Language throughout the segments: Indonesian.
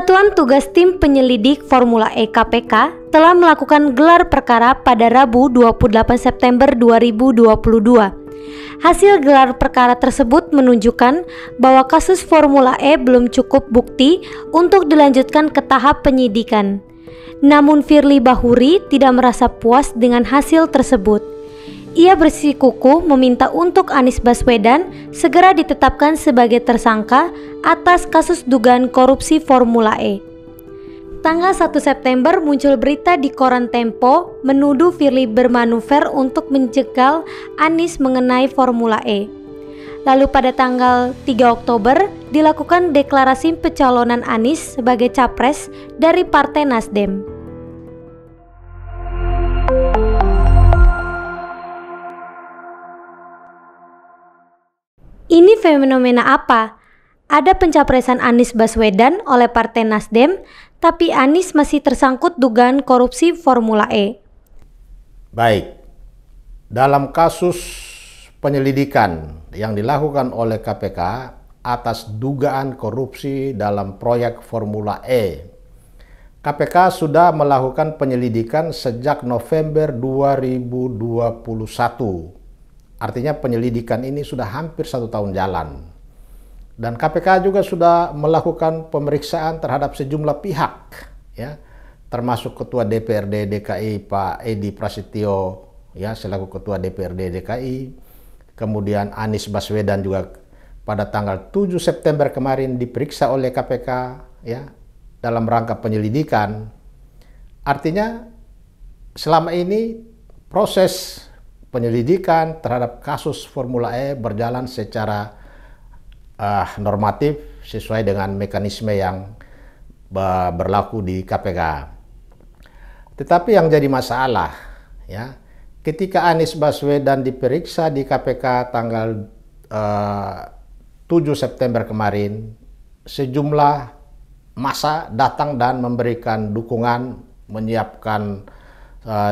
Satuan Tugas Tim Penyelidik Formula E KPK telah melakukan gelar perkara pada Rabu 28 September 2022. Hasil gelar perkara tersebut menunjukkan bahwa kasus Formula E belum cukup bukti untuk dilanjutkan ke tahap penyidikan. Namun Firly Bahuri tidak merasa puas dengan hasil tersebut. Ia bersikukuh meminta untuk Anies Baswedan segera ditetapkan sebagai tersangka atas kasus dugaan korupsi Formula E. Tanggal 1 September muncul berita di koran Tempo menuduh Firly bermanuver untuk menjegal Anies mengenai Formula E. Lalu pada tanggal 3 Oktober dilakukan deklarasi pencalonan Anies sebagai capres dari Partai Nasdem. Ini fenomena apa? Ada pencapresan Anies Baswedan oleh Partai Nasdem, tapi Anies masih tersangkut dugaan korupsi Formula E. Baik, dalam kasus penyelidikan yang dilakukan oleh KPK atas dugaan korupsi dalam proyek Formula E, KPK sudah melakukan penyelidikan sejak November 2021. Artinya penyelidikan ini sudah hampir 1 tahun jalan. Dan KPK juga sudah melakukan pemeriksaan terhadap sejumlah pihak, ya, termasuk Ketua DPRD DKI Pak Edi Prasetyo, ya, selaku Ketua DPRD DKI. Kemudian Anies Baswedan juga pada tanggal 7 September kemarin diperiksa oleh KPK, ya, dalam rangka penyelidikan. Artinya selama ini proses penyelidikan terhadap kasus Formula E berjalan secara normatif sesuai dengan mekanisme yang berlaku di KPK. Tetapi yang jadi masalah, ya, ketika Anies Baswedan diperiksa di KPK tanggal 7 September kemarin, sejumlah massa datang dan memberikan dukungan, menyiapkan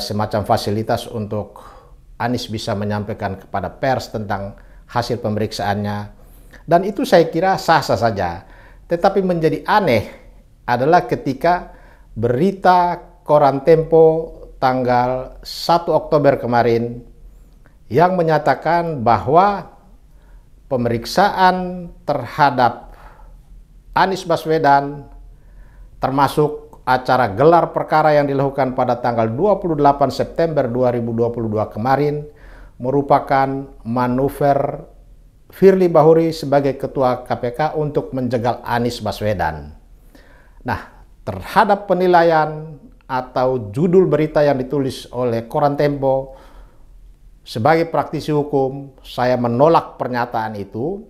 semacam fasilitas untuk Anies bisa menyampaikan kepada pers tentang hasil pemeriksaannya. Dan itu saya kira sah-sah saja. Tetapi menjadi aneh adalah ketika berita koran Tempo tanggal 1 Oktober kemarin yang menyatakan bahwa pemeriksaan terhadap Anies Baswedan termasuk acara gelar perkara yang dilakukan pada tanggal 28 September 2022 kemarin merupakan manuver Firly Bahuri sebagai Ketua KPK untuk menjegal Anies Baswedan. Nah, terhadap penilaian atau judul berita yang ditulis oleh koran Tempo, sebagai praktisi hukum, saya menolak pernyataan itu.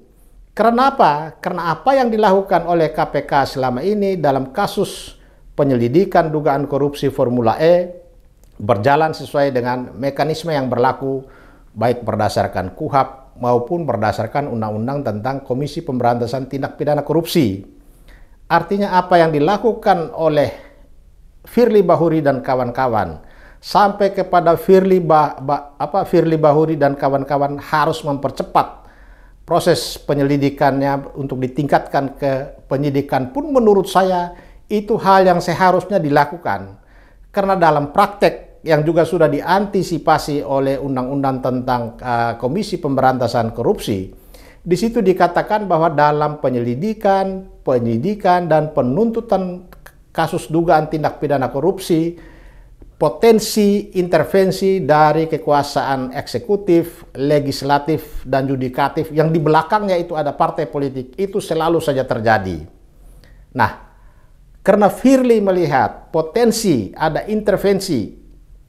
Karena apa? Karena apa yang dilakukan oleh KPK selama ini dalam kasus penyelidikan dugaan korupsi Formula E berjalan sesuai dengan mekanisme yang berlaku baik berdasarkan KUHP maupun berdasarkan Undang-Undang tentang Komisi Pemberantasan Tindak Pidana Korupsi. Artinya apa yang dilakukan oleh Firly Bahuri dan kawan-kawan sampai kepada Firly Bahuri dan kawan-kawan harus mempercepat proses penyelidikannya untuk ditingkatkan ke penyidikan pun menurut saya itu hal yang seharusnya dilakukan. Karena dalam praktek yang juga sudah diantisipasi oleh Undang-Undang tentang Komisi Pemberantasan Korupsi, di situ dikatakan bahwa dalam penyelidikan, penyidikan, dan penuntutan kasus dugaan tindak pidana korupsi, potensi intervensi dari kekuasaan eksekutif, legislatif, dan yudikatif yang di belakangnya itu ada partai politik, itu selalu saja terjadi. Nah, karena Firly melihat potensi ada intervensi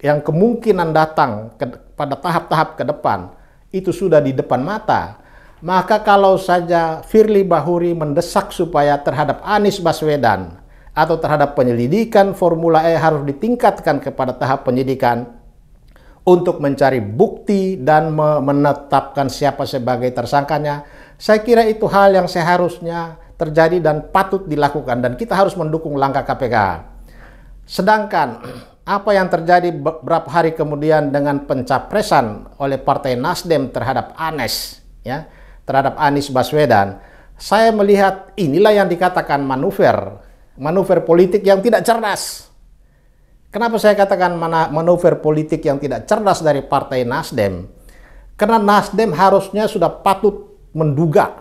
yang kemungkinan datang pada tahap-tahap ke depan, itu sudah di depan mata. Maka kalau saja Firly Bahuri mendesak supaya terhadap Anies Baswedan atau terhadap penyelidikan Formula E harus ditingkatkan kepada tahap penyidikan untuk mencari bukti dan menetapkan siapa sebagai tersangkanya, saya kira itu hal yang seharusnya terjadi dan patut dilakukan, dan kita harus mendukung langkah KPK. Sedangkan apa yang terjadi beberapa hari kemudian dengan pencapresan oleh Partai Nasdem terhadap Anies, ya, terhadap Anies Baswedan, saya melihat inilah yang dikatakan manuver manuver politik yang tidak cerdas. Kenapa saya katakan manuver politik yang tidak cerdas dari Partai Nasdem? Karena Nasdem harusnya sudah patut menduga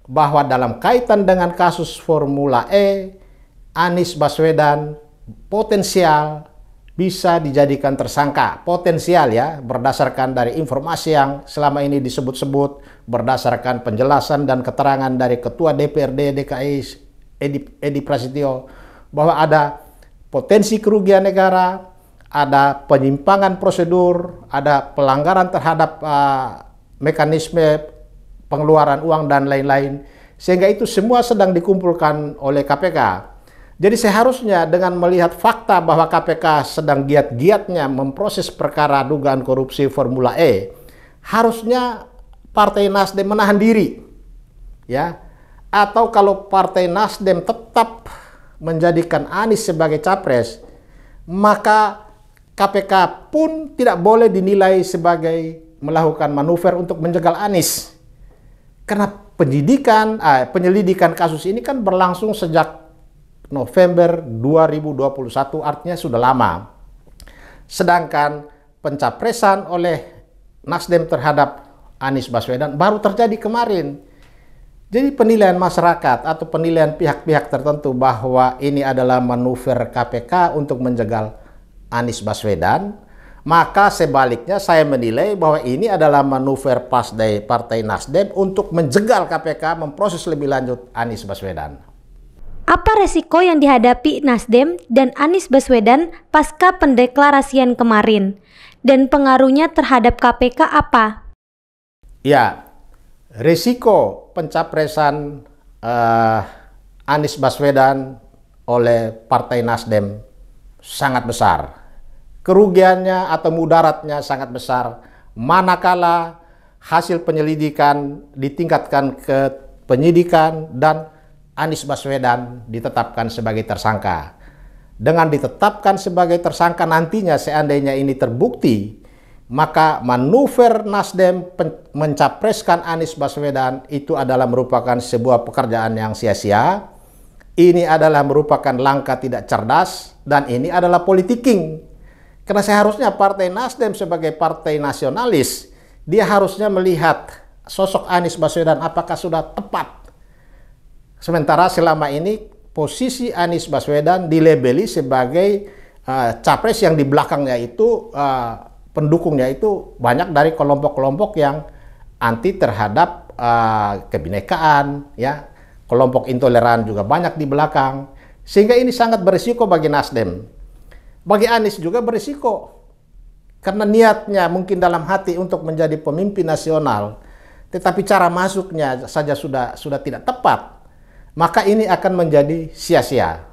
bahwa dalam kaitan dengan kasus Formula E, Anies Baswedan potensial bisa dijadikan tersangka. Potensial ya, berdasarkan dari informasi yang selama ini disebut-sebut, berdasarkan penjelasan dan keterangan dari Ketua DPRD DKI Edi Prasetyo, bahwa ada potensi kerugian negara, ada penyimpangan prosedur, ada pelanggaran terhadap mekanisme pengeluaran uang dan lain-lain, sehingga itu semua sedang dikumpulkan oleh KPK. Jadi seharusnya dengan melihat fakta bahwa KPK sedang giat-giatnya memproses perkara dugaan korupsi Formula E, harusnya Partai Nasdem menahan diri, ya. Atau kalau Partai Nasdem tetap menjadikan Anies sebagai capres, maka KPK pun tidak boleh dinilai sebagai melakukan manuver untuk menjegal Anies. Karena penyelidikan kasus ini kan berlangsung sejak November 2021, artinya sudah lama. Sedangkan pencapresan oleh Nasdem terhadap Anies Baswedan baru terjadi kemarin. Jadi penilaian masyarakat atau penilaian pihak-pihak tertentu bahwa ini adalah manuver KPK untuk menjegal Anies Baswedan, maka sebaliknya saya menilai bahwa ini adalah manuver Partai Nasdem untuk menjegal KPK memproses lebih lanjut Anies Baswedan. Apa resiko yang dihadapi Nasdem dan Anies Baswedan pasca pendeklarasian kemarin? Dan pengaruhnya terhadap KPK apa? Ya, risiko pencapresan Anies Baswedan oleh Partai Nasdem sangat besar. Kerugiannya atau mudaratnya sangat besar manakala hasil penyelidikan ditingkatkan ke penyidikan dan Anies Baswedan ditetapkan sebagai tersangka. Dengan ditetapkan sebagai tersangka nantinya seandainya ini terbukti, maka manuver Nasdem mencapreskan Anies Baswedan itu adalah merupakan sebuah pekerjaan yang sia-sia. Ini adalah merupakan langkah tidak cerdas dan ini adalah politicking. Karena seharusnya Partai Nasdem sebagai partai nasionalis, dia harusnya melihat sosok Anies Baswedan apakah sudah tepat. Sementara selama ini posisi Anies Baswedan dilabeli sebagai capres yang di belakangnya itu pendukungnya itu banyak dari kelompok-kelompok yang anti terhadap kebinekaan, ya, kelompok intoleran juga banyak di belakang, sehingga ini sangat berisiko bagi Nasdem. Bagi Anies juga berisiko, karena niatnya mungkin dalam hati untuk menjadi pemimpin nasional, tetapi cara masuknya saja sudah tidak tepat, maka ini akan menjadi sia-sia.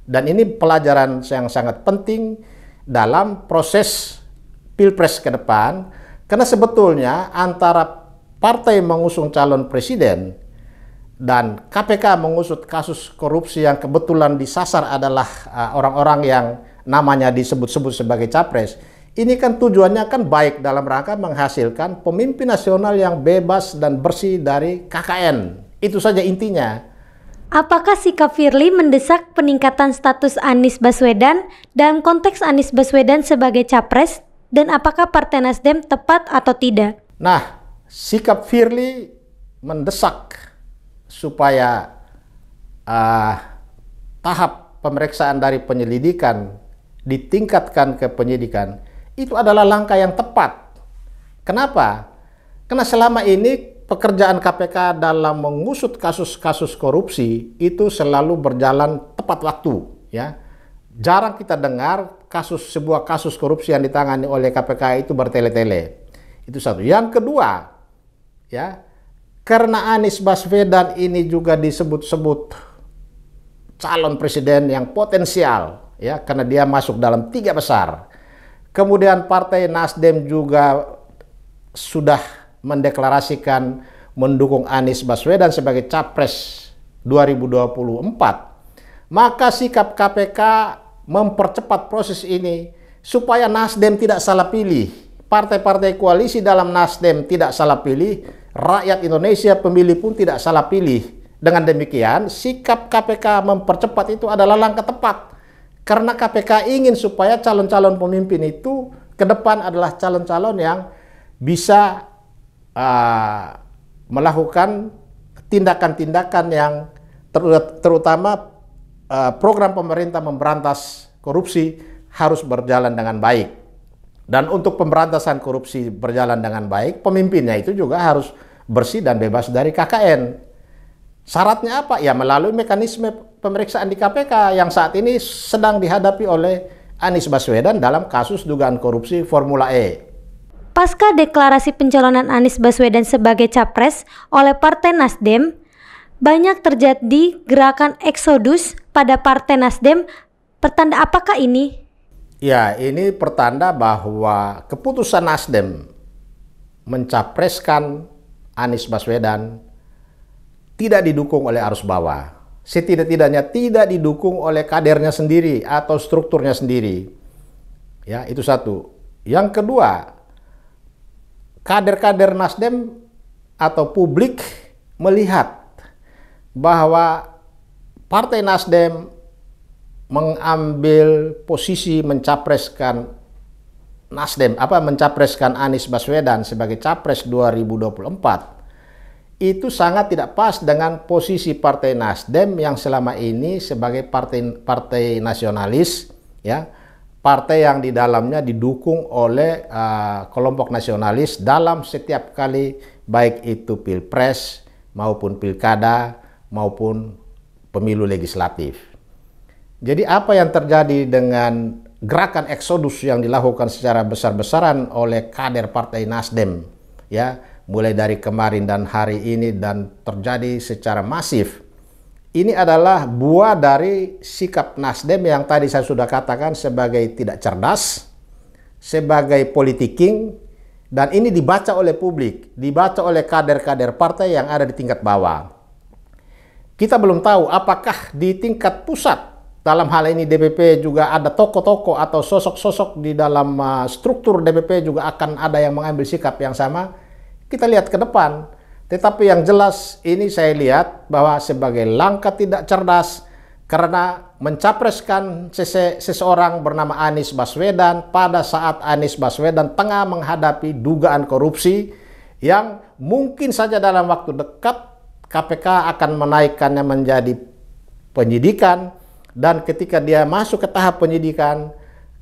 Dan ini pelajaran yang sangat penting dalam proses Pilpres ke depan, karena sebetulnya antara partai mengusung calon presiden dan KPK mengusut kasus korupsi yang kebetulan disasar adalah orang-orang yang namanya disebut-sebut sebagai capres, ini kan tujuannya kan baik dalam rangka menghasilkan pemimpin nasional yang bebas dan bersih dari KKN. Itu saja intinya. Apakah sikap Firly mendesak peningkatan status Anies Baswedan dalam konteks Anies Baswedan sebagai capres? Dan apakah Partai Nasdem tepat atau tidak? Nah, sikap Firly mendesak supaya tahap pemeriksaan dari penyelidikan ditingkatkan ke penyidikan, itu adalah langkah yang tepat. Kenapa? Karena selama ini pekerjaan KPK dalam mengusut kasus-kasus korupsi itu selalu berjalan tepat waktu, ya. Jarang kita dengar sebuah kasus korupsi yang ditangani oleh KPK itu bertele-tele. Itu satu. Yang kedua, ya, karena Anies Baswedan ini juga disebut-sebut calon presiden yang potensial, ya, karena dia masuk dalam 3 besar. Kemudian Partai Nasdem juga sudah mendeklarasikan mendukung Anies Baswedan sebagai capres 2024. Maka sikap KPK mempercepat proses ini supaya Nasdem tidak salah pilih. Partai-partai koalisi dalam Nasdem tidak salah pilih, rakyat Indonesia pemilih pun tidak salah pilih Dengan demikian, sikap KPK mempercepat itu adalah langkah tepat. Karena KPK ingin supaya calon-calon pemimpin itu ke depan adalah calon-calon yang bisa melakukan tindakan-tindakan yang terutama program pemerintah memberantas korupsi harus berjalan dengan baik. Dan untuk pemberantasan korupsi berjalan dengan baik, pemimpinnya itu juga harus bersih dan bebas dari KKN. Syaratnya apa? Ya melalui mekanisme pemeriksaan di KPK yang saat ini sedang dihadapi oleh Anies Baswedan dalam kasus dugaan korupsi Formula E. Pasca deklarasi pencalonan Anies Baswedan sebagai capres oleh Partai Nasdem, banyak terjadi gerakan eksodus pada Partai Nasdem. Pertanda apakah ini? Ya, ini pertanda bahwa keputusan Nasdem mencapreskan Anies Baswedan tidak didukung oleh arus bawah. Setidak-tidaknya tidak didukung oleh kadernya sendiri atau strukturnya sendiri. Ya, itu satu. Yang kedua, kader-kader Nasdem atau publik melihat bahwa Partai Nasdem mengambil posisi mencapreskan mencapreskan Anies Baswedan sebagai capres 2024 itu sangat tidak pas dengan posisi Partai Nasdem yang selama ini sebagai partai nasionalis, ya, partai yang di dalamnya didukung oleh kelompok nasionalis dalam setiap kali baik itu pilpres maupun pilkada maupun pemilu legislatif. Jadi apa yang terjadi dengan gerakan eksodus yang dilakukan secara besar-besaran oleh kader Partai Nasdem, ya, mulai dari kemarin dan hari ini dan terjadi secara masif, ini adalah buah dari sikap Nasdem yang tadi saya sudah katakan sebagai tidak cerdas, sebagai politiking, dan ini dibaca oleh publik, dibaca oleh kader-kader partai yang ada di tingkat bawah. Kita belum tahu apakah di tingkat pusat, dalam hal ini DPP juga ada tokoh-tokoh atau sosok-sosok di dalam struktur DPP juga akan ada yang mengambil sikap yang sama. Kita lihat ke depan. Tetapi yang jelas ini saya lihat bahwa sebagai langkah tidak cerdas karena mencapreskan seseorang bernama Anies Baswedan pada saat Anies Baswedan tengah menghadapi dugaan korupsi yang mungkin saja dalam waktu dekat KPK akan menaikkannya menjadi penyidikan. Dan ketika dia masuk ke tahap penyidikan,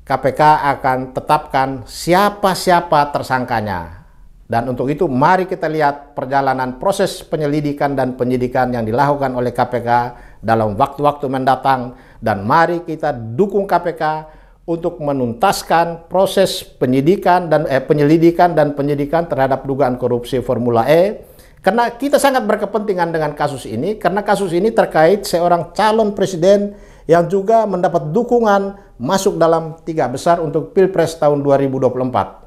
KPK akan tetapkan siapa-siapa tersangkanya. Dan untuk itu mari kita lihat perjalanan proses penyelidikan dan penyidikan yang dilakukan oleh KPK dalam waktu-waktu mendatang. Dan mari kita dukung KPK untuk menuntaskan proses penyelidikan dan penyidikan terhadap dugaan korupsi Formula E. Karena kita sangat berkepentingan dengan kasus ini, karena kasus ini terkait seorang calon presiden yang juga mendapat dukungan masuk dalam 3 besar untuk Pilpres tahun 2024.